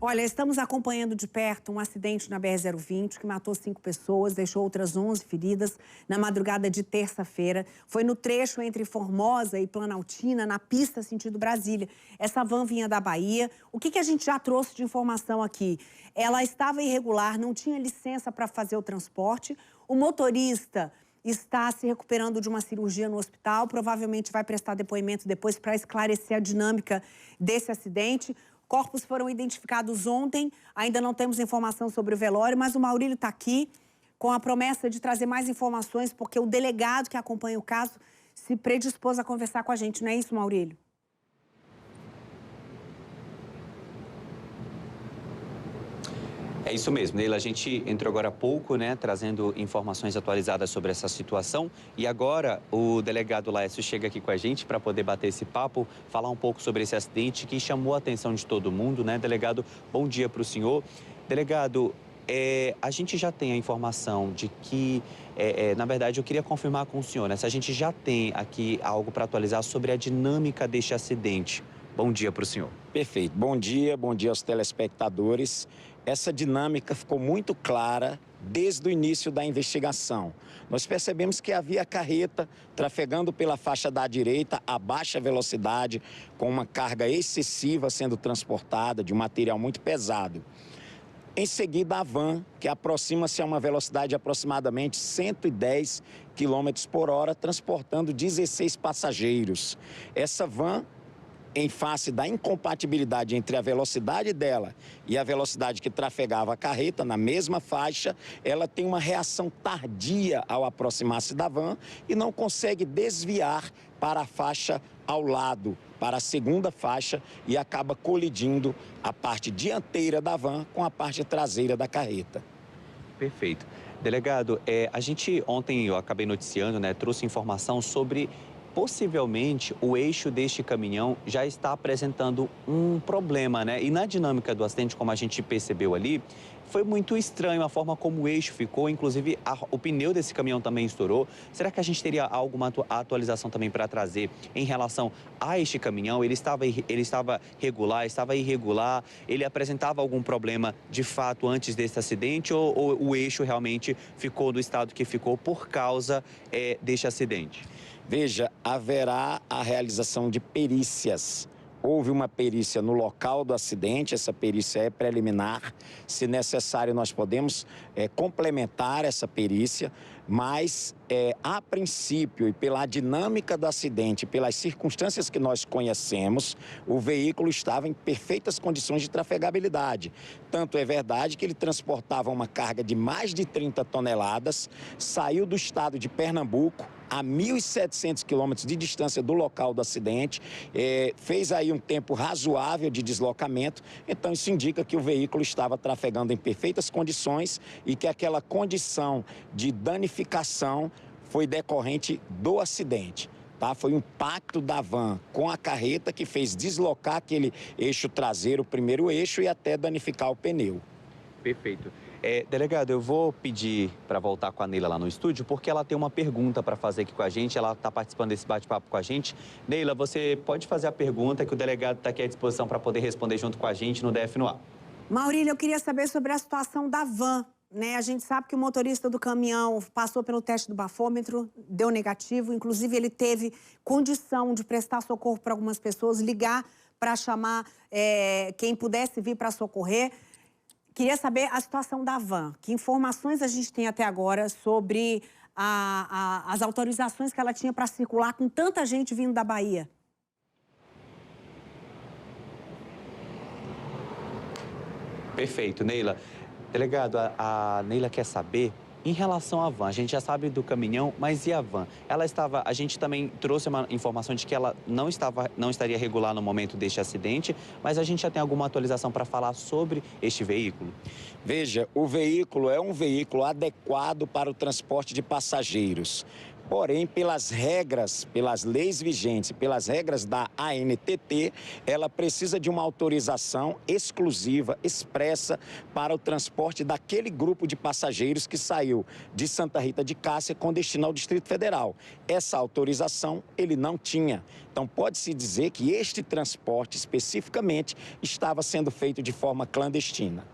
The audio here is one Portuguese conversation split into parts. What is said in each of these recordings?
Olha, estamos acompanhando de perto um acidente na BR-020 que matou 5 pessoas, deixou outras 11 feridas na madrugada de terça-feira. Foi no trecho entre Formosa e Planaltina, na pista sentido Brasília. Essa van vinha da Bahia. O que a gente já trouxe de informação aqui? Ela estava irregular, não tinha licença para fazer o transporte. O motorista está se recuperando de uma cirurgia no hospital, provavelmente vai prestar depoimento depois para esclarecer a dinâmica desse acidente. Corpos foram identificados ontem, ainda não temos informação sobre o velório, mas o Maurílio está aqui com a promessa de trazer mais informações, porque o delegado que acompanha o caso se predispôs a conversar com a gente, não é isso, Maurílio? É isso mesmo, Neila. A gente entrou agora há pouco, trazendo informações atualizadas sobre essa situação. E agora o delegado Laércio chega aqui com a gente para poder bater esse papo, falar um pouco sobre esse acidente que chamou a atenção de todo mundo, né? Delegado, bom dia para o senhor. Delegado, a gente já tem a informação de que, na verdade, eu queria confirmar com o senhor, né? Se a gente já tem aqui algo para atualizar sobre a dinâmica deste acidente. Bom dia para o senhor. Perfeito. Bom dia aos telespectadores. Essa dinâmica ficou muito clara desde o início da investigação. Nós percebemos que havia carreta trafegando pela faixa da direita a baixa velocidade, com uma carga excessiva sendo transportada de um material muito pesado. Em seguida, a van, que aproxima-se a uma velocidade de aproximadamente 110 km por hora, transportando 16 passageiros. Essa van, em face da incompatibilidade entre a velocidade dela e a velocidade que trafegava a carreta na mesma faixa, ela tem uma reação tardia ao aproximar-se da van e não consegue desviar para a faixa ao lado, para a segunda faixa, e acaba colidindo a parte dianteira da van com a parte traseira da carreta. Perfeito. Delegado, a gente ontem, eu acabei noticiando, trouxe informação sobre possivelmente o eixo deste caminhão já está apresentando um problema, né? E na dinâmica do acidente, como a gente percebeu ali, foi muito estranho a forma como o eixo ficou, inclusive o pneu desse caminhão também estourou. Será que a gente teria alguma atualização também para trazer em relação a este caminhão? Ele estava regular, estava irregular, ele apresentava algum problema de fato antes desse acidente ou o eixo realmente ficou do estado que ficou por causa deste acidente? Veja, haverá a realização de perícias. Houve uma perícia no local do acidente, essa perícia é preliminar. Se necessário, nós podemos complementar essa perícia, mas a princípio e pela dinâmica do acidente, pelas circunstâncias que nós conhecemos, o veículo estava em perfeitas condições de trafegabilidade. Tanto é verdade que ele transportava uma carga de mais de 30 toneladas, saiu do estado de Pernambuco, a 1.700 quilômetros de distância do local do acidente, fez aí um tempo razoável de deslocamento, então isso indica que o veículo estava trafegando em perfeitas condições e que aquela condição de danificação foi decorrente do acidente. Tá? Foi um impacto da van com a carreta que fez deslocar aquele eixo traseiro, o primeiro eixo, e até danificar o pneu. Perfeito. Delegado, eu vou pedir para voltar com a Neila lá no estúdio, porque ela tem uma pergunta para fazer aqui com a gente, ela está participando desse bate-papo com a gente. Neila, você pode fazer a pergunta que o delegado está aqui à disposição para poder responder junto com a gente no DF no Ar. Maurílio, eu queria saber sobre a situação da van, né? A gente sabe que o motorista do caminhão passou pelo teste do bafômetro, deu negativo, inclusive ele teve condição de prestar socorro para algumas pessoas, ligar para chamar quem pudesse vir para socorrer. Queria saber a situação da van. Que informações a gente tem até agora sobre as autorizações que ela tinha para circular com tanta gente vindo da Bahia? Perfeito, Neila. Delegado, a Neila quer saber, em relação à van, a gente já sabe do caminhão, mas e a van? A gente também trouxe uma informação de que ela não estaria regular no momento deste acidente, mas a gente já tem alguma atualização para falar sobre este veículo? Veja, o veículo é um veículo adequado para o transporte de passageiros. Porém, pelas regras, pelas leis vigentes, pelas regras da ANTT, ela precisa de uma autorização exclusiva, expressa, para o transporte daquele grupo de passageiros que saiu de Santa Rita de Cássia com destino ao Distrito Federal. Essa autorização ele não tinha. Então, pode-se dizer que este transporte, especificamente, estava sendo feito de forma clandestina.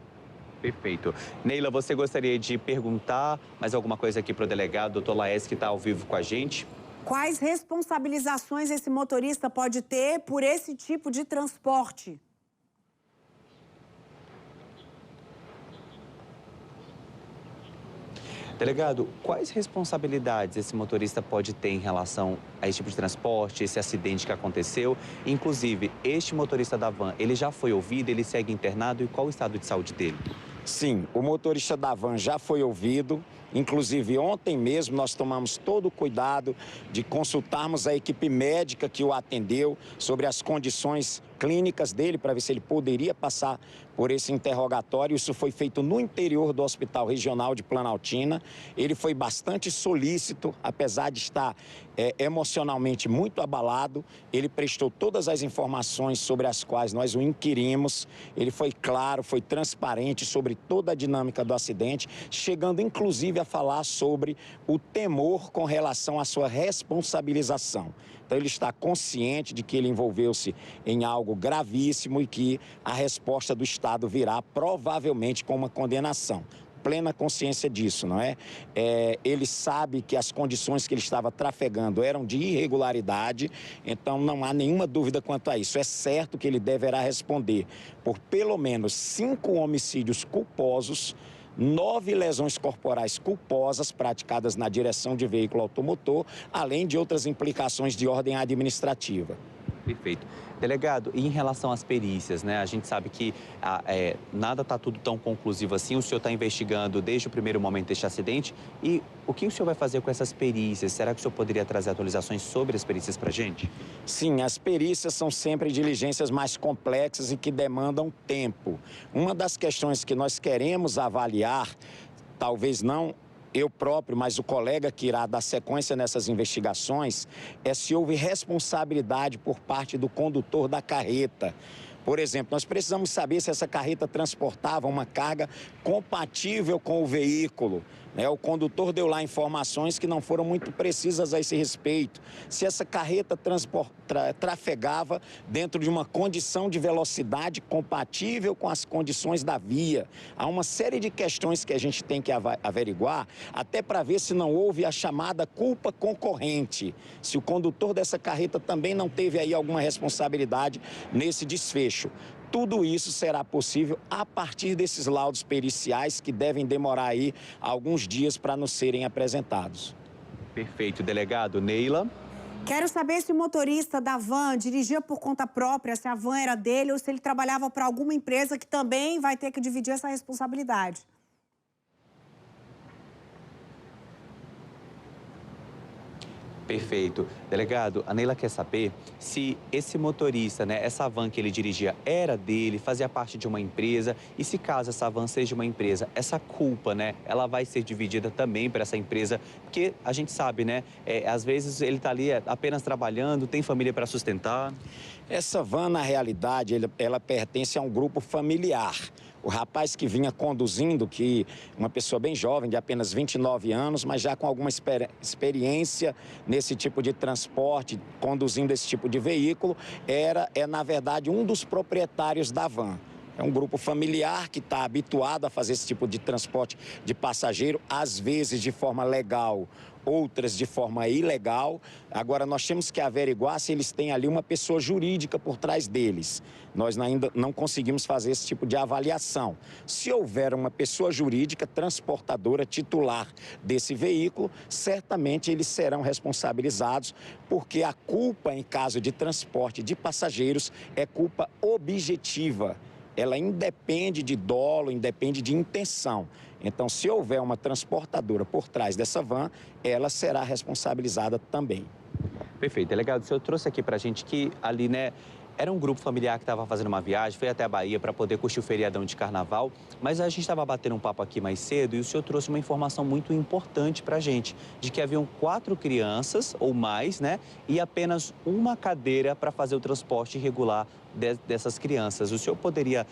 Perfeito. Neila, você gostaria de perguntar mais alguma coisa aqui para o delegado, doutor Laes, que está ao vivo com a gente? Quais responsabilizações esse motorista pode ter por esse tipo de transporte? Delegado, quais responsabilidades esse motorista pode ter em relação a esse tipo de transporte, esse acidente que aconteceu? Inclusive, este motorista da van, ele já foi ouvido, ele segue internado e qual o estado de saúde dele? Sim, o motorista da van já foi ouvido. Inclusive, ontem mesmo nós tomamos todo o cuidado de consultarmos a equipe médica que o atendeu sobre as condições clínicas dele para ver se ele poderia passar por esse interrogatório. Isso foi feito no interior do Hospital Regional de Planaltina. Ele foi bastante solícito, apesar de estar emocionalmente muito abalado. Ele prestou todas as informações sobre as quais nós o inquirimos. Ele foi claro, foi transparente sobre toda a dinâmica do acidente, chegando inclusive a falar sobre o temor com relação à sua responsabilização. Então, ele está consciente de que ele envolveu-se em algo gravíssimo e que a resposta do Estado virá provavelmente com uma condenação. Plena consciência disso, não é? Ele sabe que as condições que ele estava trafegando eram de irregularidade, então não há nenhuma dúvida quanto a isso. É certo que ele deverá responder por pelo menos 5 homicídios culposos, 9 lesões corporais culposas praticadas na direção de veículo automotor, além de outras implicações de ordem administrativa. Perfeito. Delegado, e em relação às perícias, né? A gente sabe que nada está tudo tão conclusivo assim. O senhor está investigando desde o primeiro momento deste acidente. E o que o senhor vai fazer com essas perícias? Será que o senhor poderia trazer atualizações sobre as perícias para a gente? Sim, as perícias são sempre diligências mais complexas e que demandam tempo. Uma das questões que nós queremos avaliar, talvez não eu próprio, mas o colega que irá dar sequência nessas investigações, é se houve responsabilidade por parte do condutor da carreta. Por exemplo, nós precisamos saber se essa carreta transportava uma carga compatível com o veículo. O condutor deu lá informações que não foram muito precisas a esse respeito. Se essa carreta trafegava dentro de uma condição de velocidade compatível com as condições da via. Há uma série de questões que a gente tem que averiguar, até para ver se não houve a chamada culpa concorrente. Se o condutor dessa carreta também não teve aí alguma responsabilidade nesse desfecho. Tudo isso será possível a partir desses laudos periciais que devem demorar aí alguns dias para nos serem apresentados. Perfeito, delegado. Neila? Quero saber se o motorista da van dirigia por conta própria, se a van era dele ou se ele trabalhava para alguma empresa que também vai ter que dividir essa responsabilidade. Perfeito. Delegado, a Neila quer saber se esse motorista, né, essa van que ele dirigia era dele, fazia parte de uma empresa, e se caso essa van seja uma empresa, essa culpa, né, ela vai ser dividida também para essa empresa, porque a gente sabe, né, às vezes ele está ali apenas trabalhando, tem família para sustentar. Essa van, na realidade, ela pertence a um grupo familiar. O rapaz que vinha conduzindo, que uma pessoa bem jovem, de apenas 29 anos, mas já com alguma experiência nesse tipo de transporte, conduzindo esse tipo de veículo, na verdade, um dos proprietários da van. É um grupo familiar que está habituado a fazer esse tipo de transporte de passageiro, às vezes de forma legal, outras de forma ilegal. Agora, nós temos que averiguar se eles têm ali uma pessoa jurídica por trás deles. Nós ainda não conseguimos fazer esse tipo de avaliação. Se houver uma pessoa jurídica transportadora titular desse veículo, certamente eles serão responsabilizados, porque a culpa em caso de transporte de passageiros é culpa objetiva. Ela independe de dolo, independe de intenção. Então, se houver uma transportadora por trás dessa van, ela será responsabilizada também. Perfeito. Delegado, o senhor trouxe aqui para a gente que ali, né, Era um grupo familiar que estava fazendo uma viagem, foi até a Bahia para poder curtir o feriadão de carnaval, mas a gente estava batendo um papo aqui mais cedo e o senhor trouxe uma informação muito importante para a gente, de que haviam 4 crianças ou mais, né? E apenas uma cadeira para fazer o transporte regular dessas crianças. O senhor poderia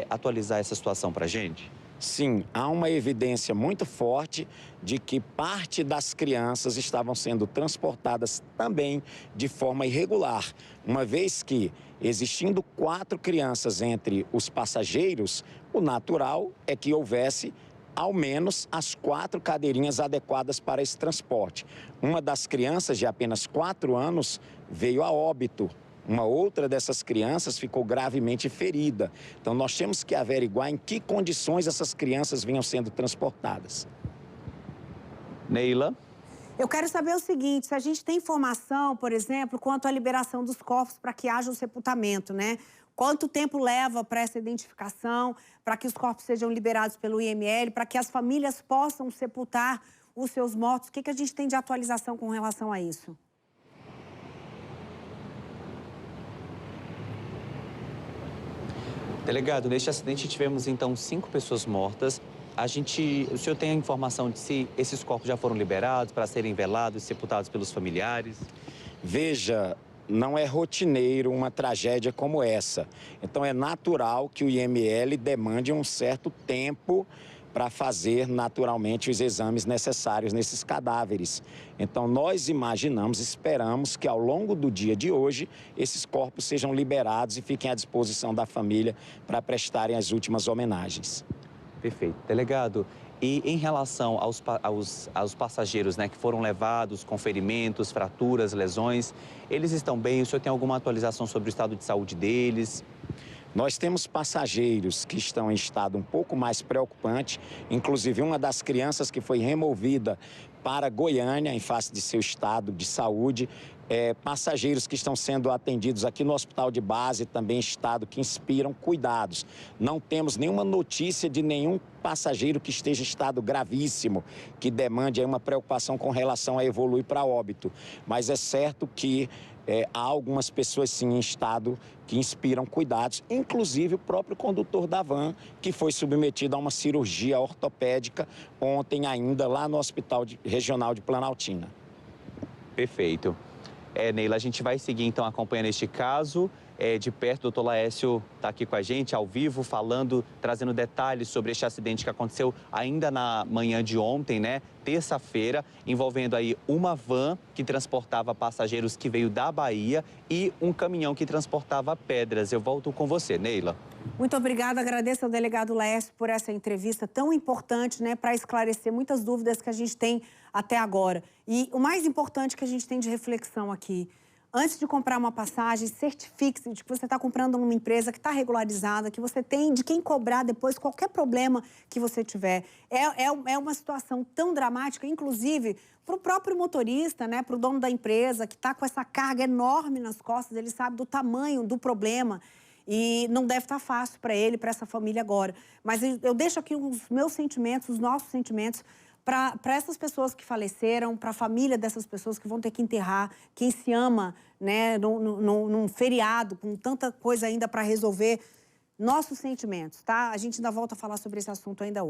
atualizar essa situação para a gente? Sim, há uma evidência muito forte de que parte das crianças estavam sendo transportadas também de forma irregular, uma vez que, existindo 4 crianças entre os passageiros, o natural é que houvesse ao menos as 4 cadeirinhas adequadas para esse transporte. Uma das crianças, de apenas 4 anos, veio a óbito. Uma outra dessas crianças ficou gravemente ferida. Então, nós temos que averiguar em que condições essas crianças vinham sendo transportadas. Neila? Eu quero saber o seguinte, se a gente tem informação, por exemplo, quanto à liberação dos corpos para que haja o sepultamento, né? Quanto tempo leva para essa identificação, para que os corpos sejam liberados pelo IML, para que as famílias possam sepultar os seus mortos? O que a gente tem de atualização com relação a isso? Delegado, neste acidente tivemos então 5 pessoas mortas. O senhor tem a informação de se esses corpos já foram liberados para serem velados e sepultados pelos familiares? Veja, não é rotineiro uma tragédia como essa. Então é natural que o IML demande um certo tempo para fazer naturalmente os exames necessários nesses cadáveres. Então nós imaginamos, esperamos que ao longo do dia de hoje esses corpos sejam liberados e fiquem à disposição da família para prestarem as últimas homenagens. Perfeito. Delegado, e em relação aos passageiros, né, que foram levados com ferimentos, fraturas, lesões, eles estão bem? O senhor tem alguma atualização sobre o estado de saúde deles? Nós temos passageiros que estão em estado um pouco mais preocupante, inclusive uma das crianças que foi removida para Goiânia, em face de seu estado de saúde, passageiros que estão sendo atendidos aqui no hospital de base, também estado que inspiram cuidados. Não temos nenhuma notícia de nenhum passageiro que esteja em estado gravíssimo, que demande aí uma preocupação com relação a evoluir para óbito. Mas é certo que há algumas pessoas, sim, em estado que inspiram cuidados, inclusive o próprio condutor da van, que foi submetido a uma cirurgia ortopédica ontem ainda lá no Hospital Regional de Planaltina. Perfeito. Neila, a gente vai seguir, então, acompanhando este caso de perto. O doutor Laércio está aqui com a gente, ao vivo, falando, trazendo detalhes sobre este acidente que aconteceu ainda na manhã de ontem, né? Terça-feira, envolvendo aí uma van que transportava passageiros que veio da Bahia e um caminhão que transportava pedras. Eu volto com você, Neila. Muito obrigada, agradeço ao delegado Laércio por essa entrevista tão importante, né, para esclarecer muitas dúvidas que a gente tem até agora. E o mais importante que a gente tem de reflexão aqui, antes de comprar uma passagem, certifique-se de que você está comprando numa empresa que está regularizada, que você tem de quem cobrar depois qualquer problema que você tiver. É uma situação tão dramática, inclusive para o próprio motorista, né, para o dono da empresa, que está com essa carga enorme nas costas, ele sabe do tamanho do problema. E não deve estar fácil para ele, para essa família agora. Mas eu deixo aqui os meus sentimentos, os nossos sentimentos, para essas pessoas que faleceram, para a família dessas pessoas que vão ter que enterrar, quem se ama, né, num feriado, com tanta coisa ainda para resolver. Nossos sentimentos, tá? A gente ainda volta a falar sobre esse assunto ainda hoje.